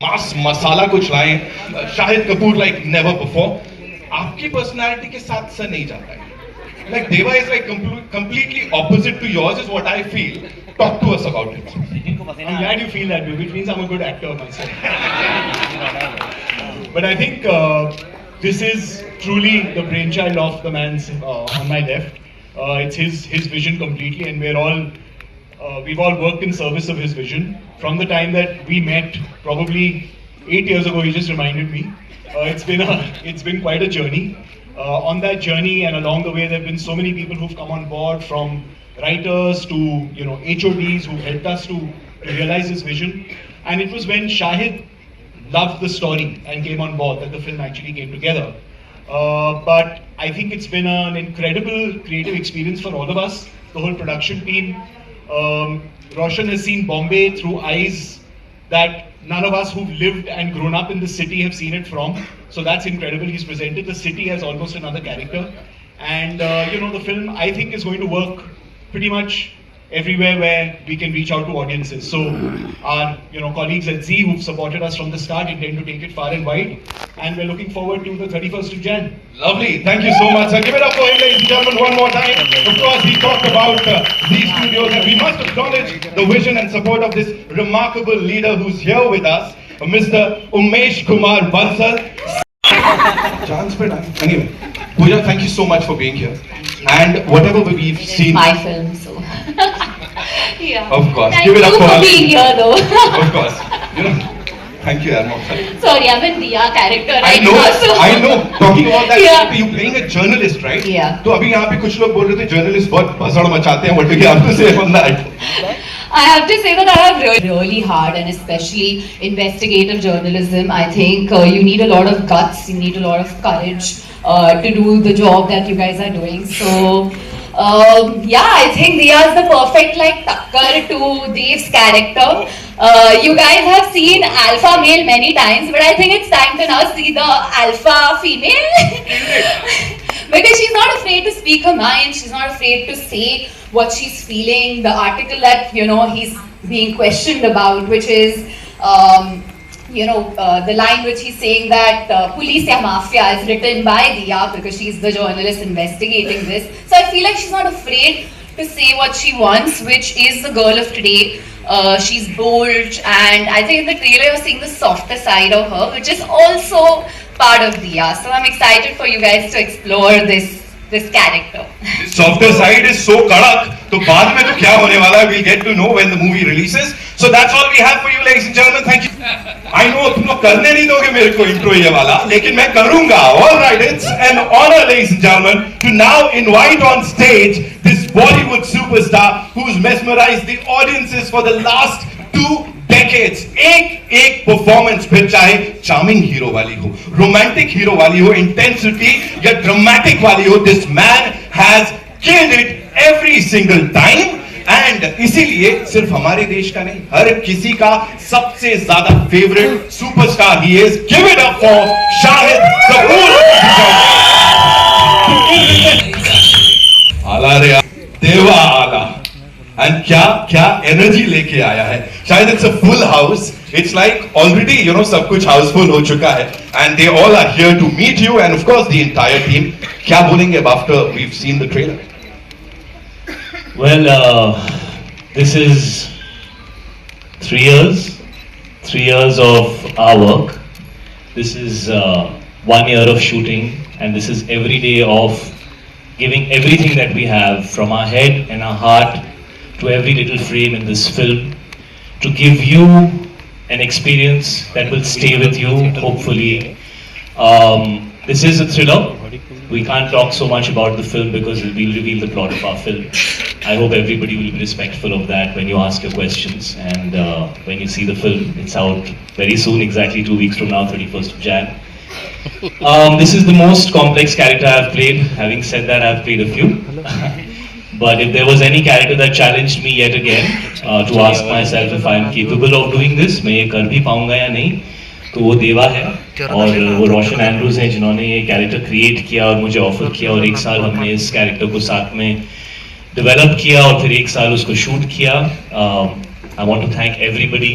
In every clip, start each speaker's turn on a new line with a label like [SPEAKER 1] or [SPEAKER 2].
[SPEAKER 1] मास मसाला कुछ लाएं, Shahid Kapoor like never before. आपकी पर्सनालिटी के साथ सर नहीं जाता है. Like Deva is like completely opposite to yours is what I feel. Talk to us about it.
[SPEAKER 2] I'm glad you feel that way, which means I'm a good actor myself. But I think this is truly the brainchild of the man's on my left. It's his vision completely, and we've all worked in service of his vision. From the time that we met, probably 8 years ago, he just reminded me. It's been quite a journey. On that journey and along the way, there have been so many people who've come on board, from writers to HODs who helped us to realize his vision. And it was when Shahid loved the story and came on board that the film actually came together. But I think it's been an incredible creative experience for all of us, the whole production team. Roshan has seen Bombay through eyes that none of us who've lived and grown up in the city have seen it from. So that's incredible. He's presented the city as almost another character. And the film, I think, is going to work pretty much everywhere where we can reach out to audiences. So our colleagues at Z who've supported us from the start intend to take it far and wide. And we're looking forward to the 31st of Jan.
[SPEAKER 1] Lovely. Thank you so much, sir. Give it up for him, ladies and gentlemen, one more time. Of course, he talked about Z Studios, and we must acknowledge the vision and support of this remarkable leader who's here with us, Mr. Umesh Kumar Bansal. Chance for time. Anyway, Pooja, thank you so much for being here. And whatever we've seen.
[SPEAKER 3] My film, so. Yeah.
[SPEAKER 1] Of course.
[SPEAKER 3] Thank
[SPEAKER 1] Give it up
[SPEAKER 3] you
[SPEAKER 1] for
[SPEAKER 3] for
[SPEAKER 1] us.
[SPEAKER 3] being here, though.
[SPEAKER 1] Of course. Thank you, Armok.
[SPEAKER 3] Sorry, I'm in Diya character
[SPEAKER 1] I
[SPEAKER 3] right
[SPEAKER 1] know,
[SPEAKER 3] now. So.
[SPEAKER 1] I know. Talking about that,
[SPEAKER 3] Yeah.
[SPEAKER 1] you're playing a journalist, right?
[SPEAKER 3] Yeah.
[SPEAKER 1] तो अभी यहाँ पे कुछ लोग बोल रहे थे journalist बहुत भसड़ मचाते हैं. What do you have to say on that?
[SPEAKER 3] I have to say that I have really hard, and especially investigative journalism. I think you need a lot of guts, you need a lot of courage to do the job that you guys are doing. So, I think Diya is the perfect takkar to Dev's character. You guys have seen alpha male many times, but I think it's time to now see the alpha female. Because she's not afraid to speak her mind, she's not afraid to say what she's feeling. The article that he's being questioned about, which is the line which he's saying that Police ya Mafia is written by Diya because she's the journalist investigating this. So I feel like she's not afraid to say what she wants, which is the girl of today. She's bold, and I think in the trailer you're seeing the softer side of her, which is also part of Diya. So I'm excited for you guys to explore this character.
[SPEAKER 1] Softer side is so kadak. तो बाद में तो क्या होने वाला है? We'll get to know when the movie releases. So that's all we have for you, ladies and gentlemen. Thank you. I know तुम लोग करने नहीं दोगे मेरे को intro ये वाला, लेकिन मैं करूँगा. All right, it's an honor, ladies and gentlemen, to now invite on stage this Bollywood superstar who's mesmerized the audiences for the last 2 decades. एक परफॉर्मेंस फिर चाहे चार्मिंग हीरो वाली हो, रोमांटिक हीरो वाली हो, इंटेंसिटी या ड्रामेटिक वाली हो, this man has killed it every single time. And इसीलिए सिर्फ हमारे देश का नहीं, हर किसी का सबसे ज्यादा favourite superstar he is. Give it up for Shahid Kapoor. आला रे देवा आला. And क्या एनर्जी लेके आया है. शायद it's a full house. It's like already सब कुछ हाउसफुल हो चुका है. And they all are here to meet you, and of course the entire team. क्या बोलेंगे अब after we've seen the trailer?
[SPEAKER 4] Well, this is 3 years of our work. This is 1 year of shooting, and this is every day of giving everything that we have, from our head and our heart to every little frame in this film, to give you an experience that will stay with you, hopefully. This is a thriller. We can't talk so much about the film because we'll reveal the plot of our film. I hope everybody will be respectful of that when you ask your questions, and when you see the film. It's out very soon, exactly 2 weeks from now, 31st of Jan. This is the most complex character I've played. Having said that, I've played a few. But if there was any character that challenged me yet again to ask myself if I am capable of doing this, मैं ये कर भी पाऊंगा या नहीं, तो वो देवा है. और वो रोशन एंड्रूज हैं जिन्होंने ये कैरेक्टर क्रिएट किया और मुझे ऑफर किया, और 1 साल हमने इस कैरेक्टर को साथ में डेवलप किया और फिर 1 साल उसको शूट किया. I want to thank everybody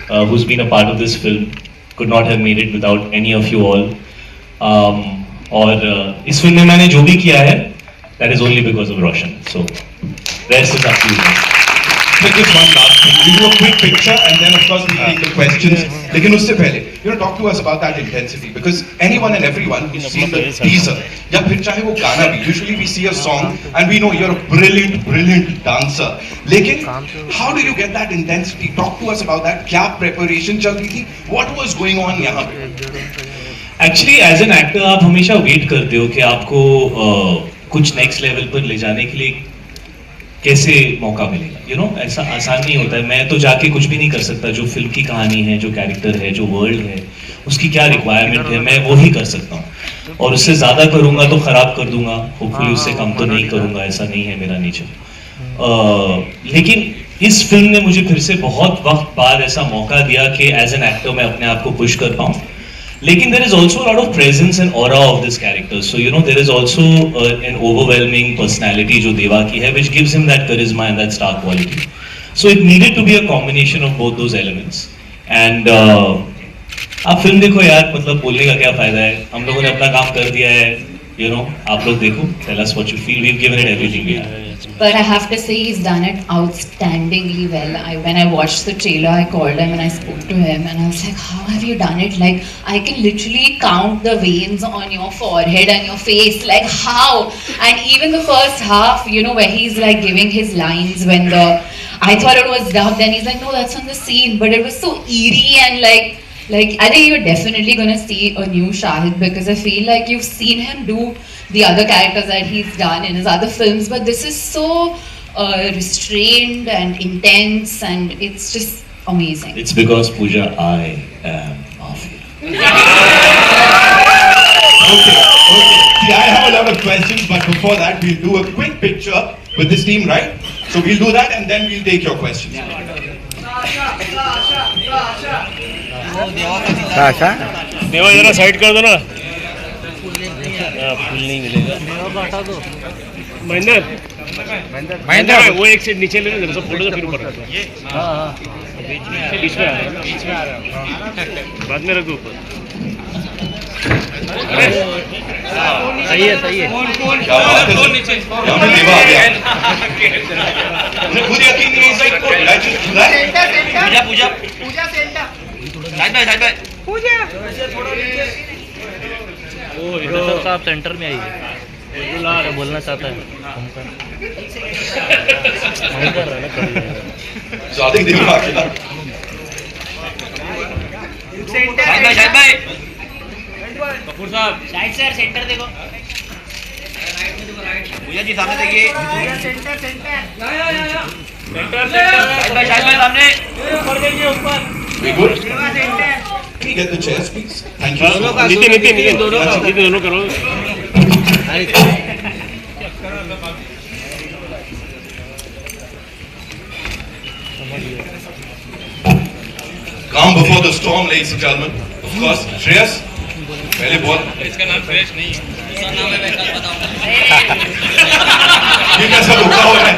[SPEAKER 4] who's been a part of this film. Could not have made it without any of you all. और इस फिल्म में मैंने जो भी किया है, that is only because of Roshan. So, rest is up to you.
[SPEAKER 1] So just one last thing. We'll do a quick picture and then of course we'll take the questions. लेकिन उससे पहले, talk to us about that intensity because anyone and everyone who's seen the teaser, या फिर चाहे वो गाना भी, usually we see a song and we know you're a brilliant dancer. लेकिन how do you get that intensity? Talk to us about that. क्या preparation चल रही थी? What was going on यहाँ पे?
[SPEAKER 4] Actually, as an actor, आप हमेशा wait करते हो कि आपको कुछ नेक्स्ट लेवल पर ले जाने के लिए कैसे मौका मिलेगा, ऐसा आसान नहीं होता है. मैं तो जाके कुछ भी नहीं कर सकता. जो फिल्म की कहानी है, जो कैरेक्टर है, जो वर्ल्ड है, उसकी क्या रिक्वायरमेंट है, मैं वो ही कर सकता हूँ. और उससे ज्यादा करूंगा तो खराब कर दूंगा. होपफुली उससे कम तो नहीं करूंगा, ऐसा नहीं है मेरा नेचर. लेकिन इस फिल्म ने मुझे फिर से बहुत वक्त बाद ऐसा मौका दिया कि एज एन एक्टर मैं अपने आप को पुश कर पाऊँ. लेकिन there is also a lot of presence and aura of this character. So there is also an overwhelming personality जो देवा की है, which gives him that charisma and that star quality. So it needed to be a combination of both those elements. And आप film देखो यार, मतलब बोलने का क्या फायदा है. हम लोगों ने अपना काम कर दिया है. आप लोग देखो. Tell us what you feel. We've given it everything we have.
[SPEAKER 3] But I have to say he's done it outstandingly well. When I watched the trailer, I called him and I spoke to him and I was like, how have you done it? Like, I can literally count the veins on your forehead and your face. Like, how? And even the first half, where he's like giving his lines when I thought it was dubbed and he's like, no, that's on the scene. But it was so eerie and like I think you're definitely going to see a new Shahid because I feel like you've seen him do the other characters that he's done in his other films, but this is so restrained and intense and it's just amazing.
[SPEAKER 4] It's because Pooja, I am Mafia.
[SPEAKER 1] Okay. See, I have a lot of questions, but before that, we'll do a quick picture with this team, right? So we'll do that and then we'll take your questions.
[SPEAKER 5] देवा जरा side कर दो ना. फूल नहीं मिलेगा. महेंद्र वो एक से नीचे ले लो, सब फोटो से फिर ऊपर. हाँ बीच में आ रहा बाद में रख दो ऊपर. सही है.
[SPEAKER 1] क्या बात है. यहाँ पे देवा आ गया. मुझे खुद यकीन नहीं है कि
[SPEAKER 6] पूजा सेंटर साइड बाय
[SPEAKER 5] वो साहब सेंटर में आइए. बोलना चाहता है.
[SPEAKER 1] ज्यादा देवा आ गया.
[SPEAKER 6] साइड बाय
[SPEAKER 5] कपूर साहब
[SPEAKER 6] साइड सर सेंटर देखो. पूजा जी सामने देखिए. सेंटर साइड बाय सामने ऊपर देखिए ऊपर.
[SPEAKER 1] We good? Can you get the chairs, please? Thank you.
[SPEAKER 5] नीचे दोनों करो.
[SPEAKER 1] Calm before the storm, ladies and gentlemen. Of course, Shreyas. पहले बॉल.
[SPEAKER 5] इसका नाम फ्रेश नहीं है.
[SPEAKER 6] इसका नाम है वैसा बताऊं.
[SPEAKER 1] ये कैसा रुका हुआ है?